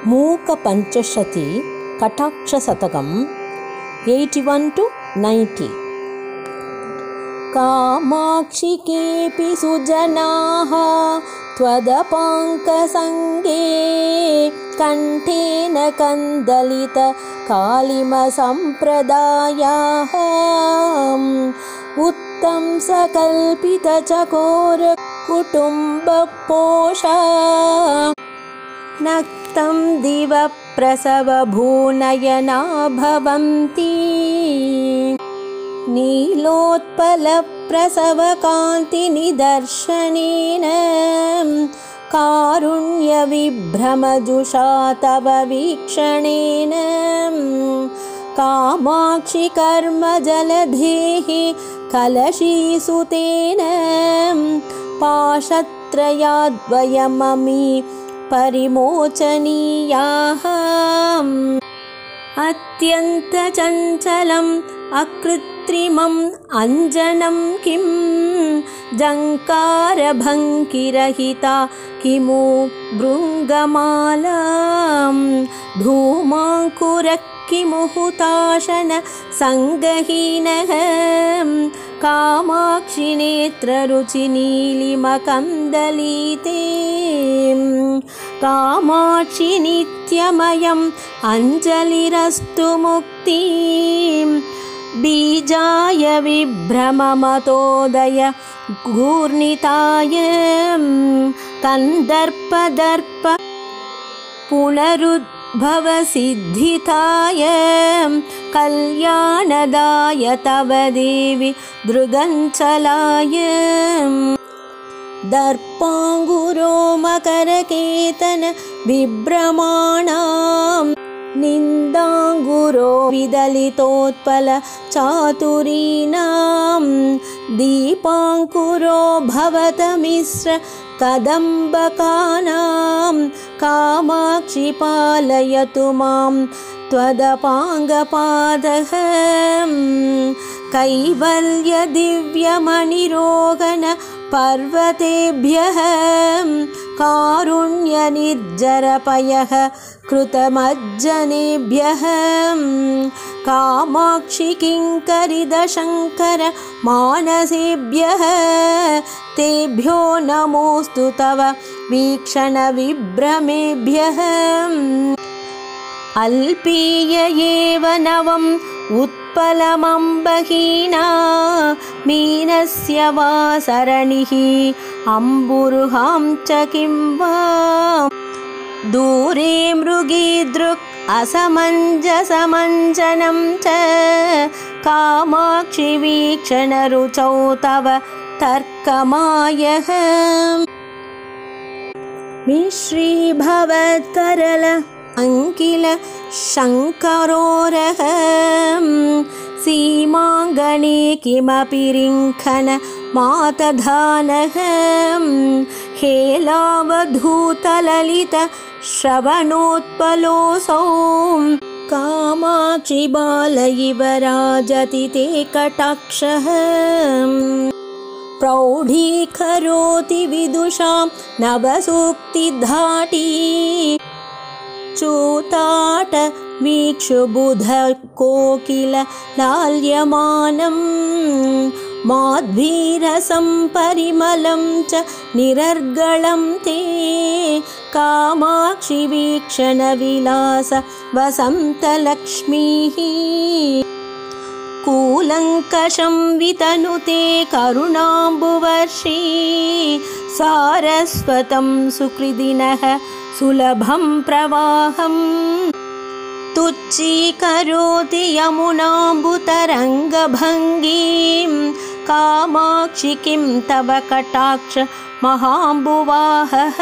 मूकपञ्चशती कटाक्षशतकम् 81-90। कामाक्षि केऽपि सुजनाः त्वदपाङ्कसङ्गे कण्ठेन कन्दलित कालिमसम्प्रदायाः उत्तं सकल्पित चकोर कुटुम्बपोषा नक्तं दिव प्रसव भूनयना भवन्ति नीलोत्पल प्रसव कान्ति निदर्शनेन कारुण्य विभ्रमजुषा तव वीक्षणेन कामाक्षि कर्म जलधेः कलशीसुतेन पाशत्रयाद्वयममी परिमोचनीयाः अत्यन्तचञ्चलम् अकृत्रिमम् अञ्जनं किं जङ्कारभङ्किरहिता किमु भृङ्गमाला धूमाङ्कुरः किमु हुताशन सङ्गहीनः कामाक्षि नेत्ररुचि नीलिमकन्दलीते कामाक्षि नित्यमयम् अञ्जलिरस्तु मुक्तिं बीजाय विभ्रममतोदय घूर्णिताय कन्दर्पदर्प पुनरुद्भवसिद्धिताय कल्याणदाय तव देवि दृगञ्चलाय दर्पाङ्गुरो मकरकेतन विभ्रमाणां निन्दाङ्गुरो विदलितोत्पल चातुरीणां दीपाङ्कुरो भवतमिश्र कदम्बकानां कामाक्षि पालयतु मां त्वदपाङ्गपादः कैवल्य दिव्यमणिरोहण पर्वतेभ्यः कारुण्य निर्जरपयः कृतमज्जनेभ्यः कामाक्षि किङ्करिदशङ्कर मानसेभ्यः तेभ्यो नमोऽस्तु तव वीक्षण विभ्रमेभ्यः अल्पीय एव नवम् उत्पलमम्बहीना मीनस्य वा सरणिः अम्बुरुहां च किं वा दूरे मृगीदृक् असमञ्जसमञ्जनं च कामाक्षि वीक्षणरुचौ तव तर्कमायः मिश्रीभवत्करल अंकिल शङ्करोरः सीमाङ्गणे किमपि रिङ्खन मातधानः हेलावधूतललित श्रवणोत्पलोऽसौ कामाक्षि बाल इव राजति ते कटाक्षः प्रौढीकरोति विदुषां नवसूक्तिधाटी चूताट वीक्षुबुध कोकिल लाल्यमानं माध्वीरसं परिमलं च निरर्गलं ते कामाक्षि वीक्षण विलास वसन्तलक्ष्मीः कूलङ्कषं वितनुते करुणाम्बुवर्षी सारस्वतं सुकृदिनः सुलभं प्रवाहं तुच्छीकरोति यमुनाम्बुतरङ्गभङ्गीं कामाक्षि किं तव कटाक्ष महाम्बुवाहः।